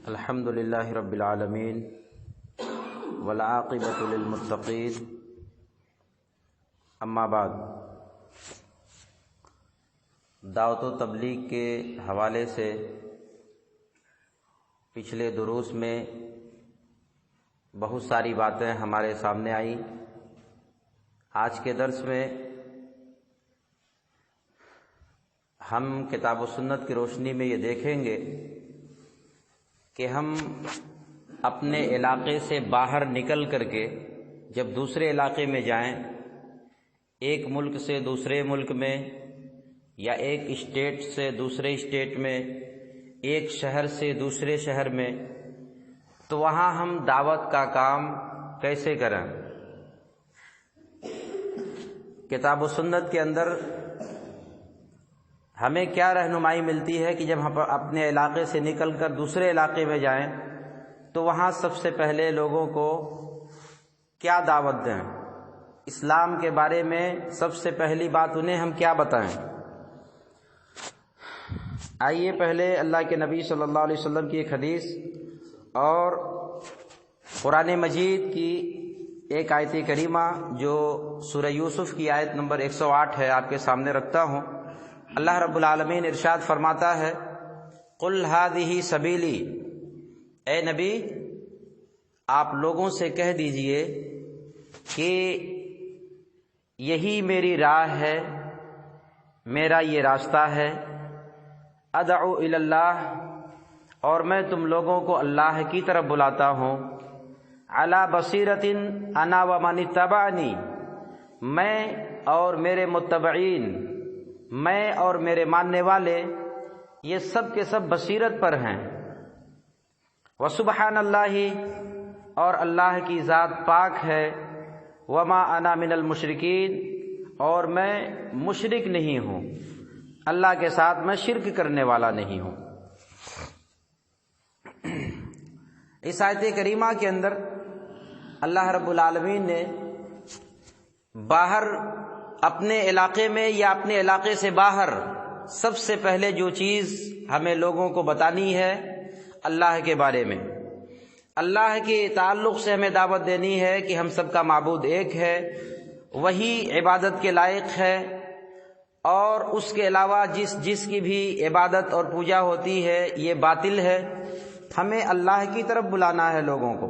الحمد للہ رب العالمین والعاقبۃ للمتقین، اما بعد۔ دعوت و تبلیغ کے حوالے سے پچھلے دروس میں بہت ساری باتیں ہمارے سامنے آئیں۔ آج کے درس میں ہم کتاب و سنت کی روشنی میں یہ دیکھیں گے کہ ہم اپنے علاقے سے باہر نکل کر کے جب دوسرے علاقے میں جائیں، ایک ملک سے دوسرے ملک میں، یا ایک اسٹیٹ سے دوسرے اسٹیٹ میں، ایک شہر سے دوسرے شہر میں، تو وہاں ہم دعوت کا کام کیسے کریں۔ کتاب و سنت کے اندر ہمیں کیا رہنمائی ملتی ہے کہ جب ہم اپنے علاقے سے نکل کر دوسرے علاقے میں جائیں تو وہاں سب سے پہلے لوگوں کو کیا دعوت دیں، اسلام کے بارے میں سب سے پہلی بات انہیں ہم کیا بتائیں۔ آئیے پہلے اللہ کے نبی صلی اللہ علیہ وسلم کی ایک حدیث اور قرآن مجید کی ایک آیت کریمہ جو سورہ یوسف کی آیت نمبر 108 ہے آپ کے سامنے رکھتا ہوں۔ اللہ رب العالمین ارشاد فرماتا ہے، قل ھذہ سبیلی، اے نبی آپ لوگوں سے کہہ دیجئے کہ یہی میری راہ ہے، میرا یہ راستہ ہے، ادعو الی اللہ، اور میں تم لوگوں کو اللہ کی طرف بلاتا ہوں، علی بصیرۃ انا ومن اتبعنی، میں اور میرے متبعین، میں اور میرے ماننے والے یہ سب کے سب بصیرت پر ہیں، وسبحان اللہ، اور اللہ کی ذات پاک ہے، وما انا من المشرکین، اور میں مشرک نہیں ہوں، اللہ کے ساتھ میں شرک کرنے والا نہیں ہوں۔ اس آیت کریمہ کے اندر اللہ رب العالمین نے باہر اپنے علاقے میں یا اپنے علاقے سے باہر سب سے پہلے جو چیز ہمیں لوگوں کو بتانی ہے اللہ کے بارے میں، اللہ کے تعلق سے ہمیں دعوت دینی ہے کہ ہم سب کا معبود ایک ہے، وہی عبادت کے لائق ہے، اور اس کے علاوہ جس کی بھی عبادت اور پوجا ہوتی ہے یہ باطل ہے۔ ہمیں اللہ کی طرف بلانا ہے لوگوں کو،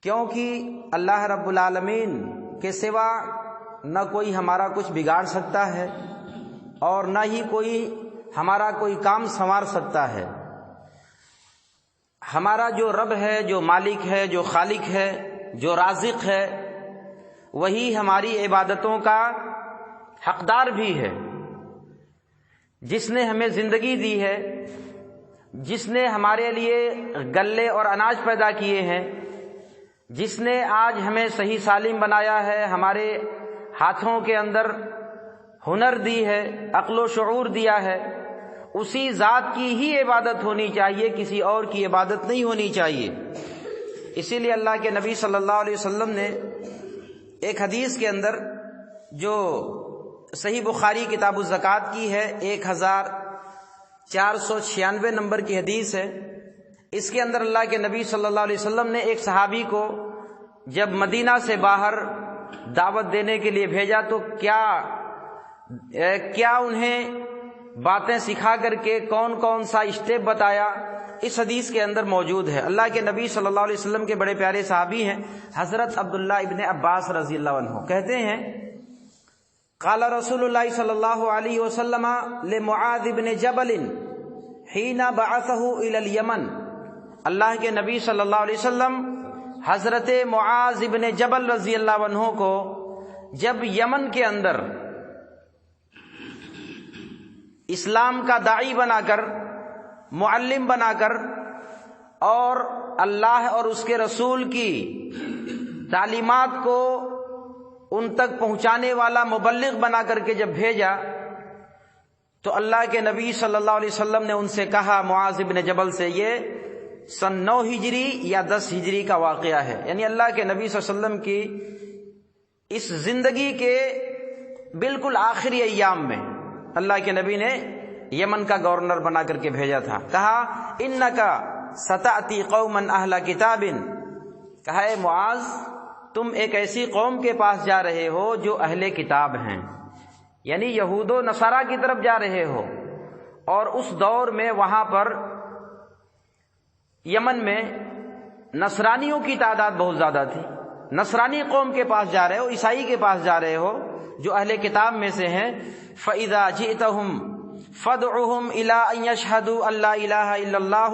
کیونکہ اللہ رب العالمین کے سوا نہ کوئی ہمارا کچھ بگاڑ سکتا ہے اور نہ ہی کوئی ہمارا کوئی کام سنوار سکتا ہے۔ ہمارا جو رب ہے، جو مالک ہے، جو خالق ہے، جو رازق ہے، وہی ہماری عبادتوں کا حقدار بھی ہے، جس نے ہمیں زندگی دی ہے، جس نے ہمارے لیے غلے اور اناج پیدا کیے ہیں، جس نے آج ہمیں صحیح سالم بنایا ہے، ہمارے ہاتھوں کے اندر ہنر دی ہے، عقل و شعور دیا ہے، اسی ذات کی ہی عبادت ہونی چاہیے، کسی اور کی عبادت نہیں ہونی چاہیے۔ اسی لیے اللہ کے نبی صلی اللہ علیہ وسلم نے ایک حدیث کے اندر جو صحیح بخاری کتاب الزکوٰۃ کی ہے، 1496 نمبر کی حدیث ہے، اس کے اندر اللہ کے نبی صلی اللہ علیہ وسلم نے ایک صحابی کو جب مدینہ سے باہر دعوت دینے کے لیے بھیجا تو کیا انہیں باتیں سکھا کر کے کون کون سا اسٹیپ بتایا، اس حدیث کے اندر موجود ہے۔ اللہ کے نبی صلی اللہ علیہ وسلم کے بڑے پیارے صحابی ہیں حضرت عبداللہ ابن عباس رضی اللہ عنہ، کہتے ہیں قال رسول اللہ صلی اللہ علیہ وسلم لمعاذ بن جبل حین بعثہ الی الیمن، اللہ کے نبی صلی اللہ علیہ وسلم حضرت معاذ بن جبل رضی اللہ عنہ کو جب یمن کے اندر اسلام کا داعی بنا کر، معلم بنا کر، اور اللہ اور اس کے رسول کی تعلیمات کو ان تک پہنچانے والا مبلغ بنا کر کے جب بھیجا تو اللہ کے نبی صلی اللہ علیہ وسلم نے ان سے کہا، معاذ بن جبل سے، یہ سن 9 ہجری یا 10 ہجری کا واقعہ ہے، یعنی اللہ کے نبی صلی اللہ علیہ وسلم کی اس زندگی کے بالکل آخری ایام میں اللہ کے نبی نے یمن کا گورنر بنا کر کے بھیجا تھا. کہا انکا ستأتی قوما اہل کتاب، کہا اے معاذ تم ایک ایسی قوم کے پاس جا رہے ہو جو اہل کتاب ہیں، یعنی یہود و نصارہ کی طرف جا رہے ہو. اور اس دور میں وہاں پر یمن میں نصرانیوں کی تعداد بہت زیادہ تھی. نصرانی قوم کے پاس جا رہے ہو، عیسائی کے پاس جا رہے ہو جو اہل کتاب میں سے ہیں. فَإِذَا جِئْتَهُمْ فَادْعُهُمْ إِلَىٰ أَن يَشْهَدُوا أَن لَّا إِلَٰهَ إِلَّا اللَّهُ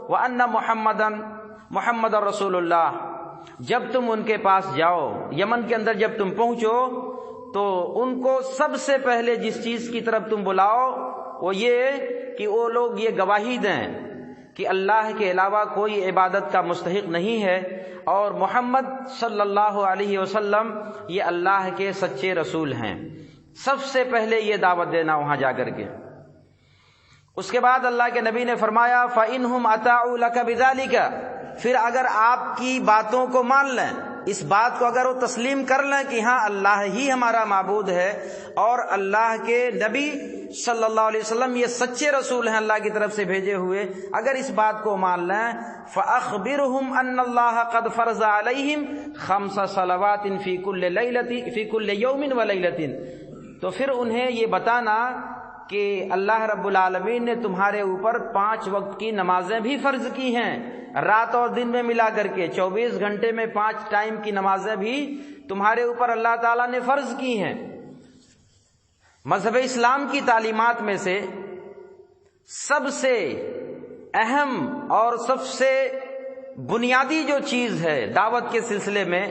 وَأَنَّ مُحَمَّدًا رَّسُولُ اللَّهِ، جب تم ان کے پاس جاؤ، یمن کے اندر جب تم پہنچو تو ان کو سب سے پہلے جس چیز کی طرف تم بلاؤ وہ یہ کہ وہ لوگ یہ گواہی دیں کہ اللہ کے علاوہ کوئی عبادت کا مستحق نہیں ہے اور محمد صلی اللہ علیہ وسلم یہ اللہ کے سچے رسول ہیں. سب سے پہلے یہ دعوت دینا وہاں جا کر کے. اس کے بعد اللہ کے نبی نے فرمایا فَإِنْهُمْ أَطَاعُوا لَكَ بِذَلِكَ، پھر اگر آپ کی باتوں کو مان لیں، اس بات کو اگر وہ تسلیم کر لیں کہ ہاں اللہ ہی ہمارا معبود ہے اور اللہ کے نبی صلی اللہ علیہ وسلم یہ سچے رسول ہیں اللہ کی طرف سے بھیجے ہوئے، اگر اس بات کو مان لیں فَأَخْبِرْهُمْ أَنَّ اللَّهَ قَدْ فَرَضَ عَلَيْهِمْ 5 صلوات فِي كُلِّ يَوْمٍ وَلَيْلَةٍ، تو پھر انہیں یہ بتانا کہ اللہ رب العالمین نے تمہارے اوپر 5 وقت کی نمازیں بھی فرض کی ہیں، رات اور دن میں ملا کر کے 24 گھنٹے میں 5 ٹائم کی نمازیں بھی تمہارے اوپر اللہ تعالیٰ نے فرض کی ہیں. مذہب اسلام کی تعلیمات میں سے سب سے اہم اور سب سے بنیادی جو چیز ہے دعوت کے سلسلے میں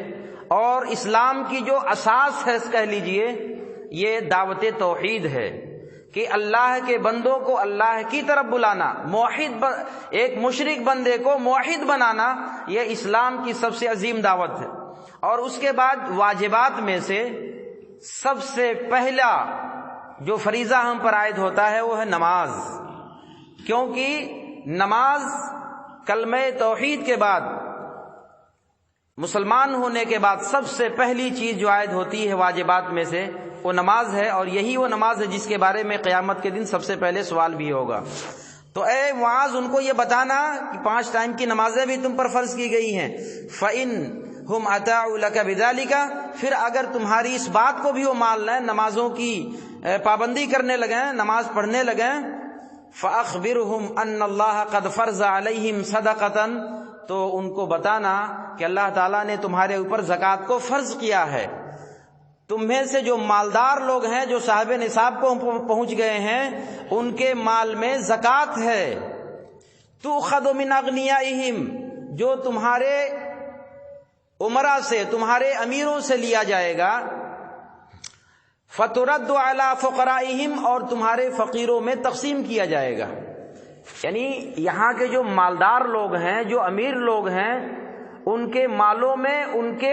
اور اسلام کی جو اساس ہے کہہ لیجئے، یہ دعوت توحید ہے کہ اللہ کے بندوں کو اللہ کی طرف بلانا، ایک مشرک بندے کو موحد بنانا، یہ اسلام کی سب سے عظیم دعوت ہے. اور اس کے بعد واجبات میں سے سب سے پہلا جو فریضہ ہم پر عائد ہوتا ہے وہ ہے نماز، کیونکہ نماز کلمہ توحید کے بعد، مسلمان ہونے کے بعد سب سے پہلی چیز جو عائد ہوتی ہے واجبات میں سے وہ نماز ہے، اور یہی وہ نماز ہے جس کے بارے میں قیامت کے دن سب سے پہلے سوال بھی ہوگا. تو اے معاذ ان کو یہ بتانا کہ 5 ٹائم کی نمازیں بھی تم پر فرض کی گئی ہیں. فَإِنْهُمْ أَطَاعُوا لَكَ بِذَلِكَ، پھر اگر تمہاری اس بات کو بھی وہ مان لیں، نمازوں کی پابندی کرنے لگیں، نماز پڑھنے لگیں، فَأَخْبِرْهُمْ أَنَّ اللَّهَ قَدْ فَرَضَ عَلَيْهِمْ صَدَقَةً، تو ان کو بتانا کہ اللہ تعالیٰ نے تمہارے اوپر زکوٰۃ کو فرض کیا ہے. تم میں سے جو مالدار لوگ ہیں، جو صاحب نصاب کو پہنچ گئے ہیں، ان کے مال میں زکوٰۃ ہے. تُؤْخَذُ مِنْ أَغْنِيَائِهِمْ، جو تمہارے امراء سے، تمہارے امیروں سے لیا جائے گا. فَتُرَدُّ عَلَىٰ فُقَرَائِهِمْ، اور تمہارے فقیروں میں تقسیم کیا جائے گا. یعنی یہاں کے جو مالدار لوگ ہیں، جو امیر لوگ ہیں، ان کے مالوں میں ان کے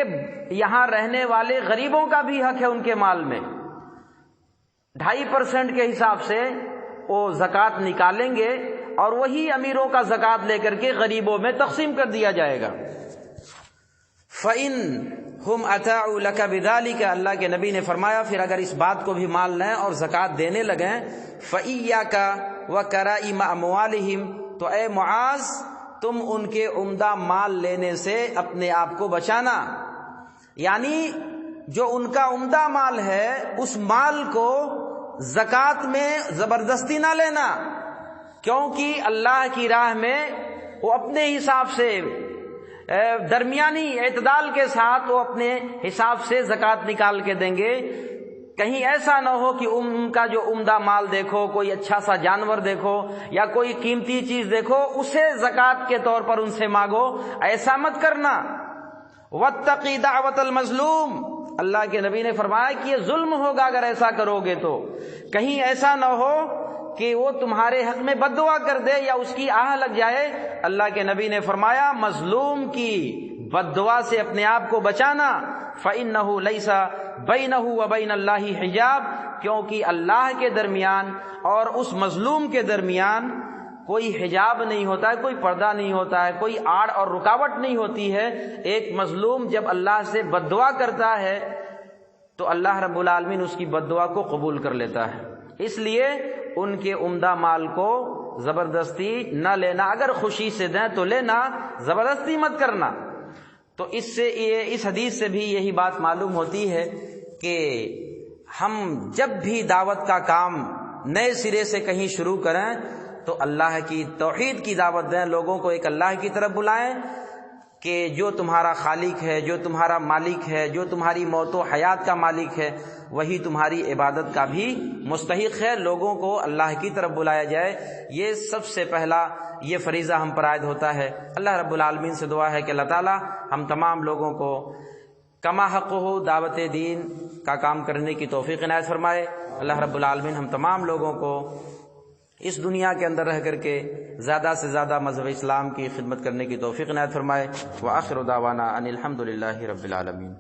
یہاں رہنے والے غریبوں کا بھی حق ہے. ان کے مال میں 2.5% کے حساب سے وہ زکوٰۃ نکالیں گے اور وہی امیروں کا زکوٰۃ لے کر کے غریبوں میں تقسیم کر دیا جائے گا. فَإِنْهُمْ أَطَاعُوا لَكَ بِذَلِكَ، اللہ کے نبی نے فرمایا پھر اگر اس بات کو بھی مان لیں اور زکوٰۃ دینے لگیں، فَإِيَّاكَ وَكَرَائِمَ أَمْوَالِهِمْ، تو اے معاذ تم ان کے عمدہ مال لینے سے اپنے آپ کو بچانا. یعنی جو ان کا عمدہ مال ہے اس مال کو زکوٰۃ میں زبردستی نہ لینا، کیونکہ اللہ کی راہ میں وہ اپنے حساب سے درمیانی اعتدال کے ساتھ وہ اپنے حساب سے زکوٰۃ نکال کے دیں گے. کہیں ایسا نہ ہو کہ ان کا جو عمدہ مال دیکھو، کوئی اچھا سا جانور دیکھو یا کوئی قیمتی چیز دیکھو، اسے زکوٰۃ کے طور پر ان سے مانگو، ایسا مت کرنا. وَاتَّقِ دَعْوَةَ الْمَظْلُومِ، اللہ کے نبی نے فرمایا کہ یہ ظلم ہوگا اگر ایسا کرو گے تو. کہیں ایسا نہ ہو کہ وہ تمہارے حق میں بد دعا کر دے یا اس کی آہ لگ جائے. اللہ کے نبی نے فرمایا مظلوم کی بد دعا سے اپنے آپ کو بچانا. فَإِنَّهُ لَيْسَ بَيْنَهُ وَبَيْنَ اللَّهِ حِجَابٌ، کیونکہ اللہ کے درمیان اور اس مظلوم کے درمیان کوئی حجاب نہیں ہوتا ہے، کوئی پردہ نہیں ہوتا ہے، کوئی آڑ اور رکاوٹ نہیں ہوتی ہے. ایک مظلوم جب اللہ سے بد دعا کرتا ہے تو اللہ رب العالمین اس کی بد دعا کو قبول کر لیتا ہے. اس لیے ان کے عمدہ مال کو زبردستی نہ لینا، اگر خوشی سے دیں تو لینا، زبردستی مت کرنا۔ تو اس حدیث سے بھی یہی بات معلوم ہوتی ہے کہ ہم جب بھی دعوت کا کام نئے سرے سے کہیں شروع کریں تو اللہ کی توحید کی دعوت دیں، لوگوں کو ایک اللہ کی طرف بلائیں کہ جو تمہارا خالق ہے، جو تمہارا مالک ہے، جو تمہاری موت و حیات کا مالک ہے، وہی تمہاری عبادت کا بھی مستحق ہے۔ لوگوں کو اللہ کی طرف بلایا جائے، یہ سب سے پہلا یہ فریضہ ہم پر عائد ہوتا ہے۔ اللہ رب العالمین سے دعا ہے کہ اللہ تعالی ہم تمام لوگوں کو کما حق ہو دعوت دین کا کام کرنے کی توفیق عنایت فرمائے۔ اللہ رب العالمین ہم تمام لوگوں کو اس دنیا کے اندر رہ کر کے زیادہ سے زیادہ مذہب اسلام کی خدمت کرنے کی توفیق عنایت فرمائے۔ وآخر دعوانا ان الحمد للہ رب العالمین۔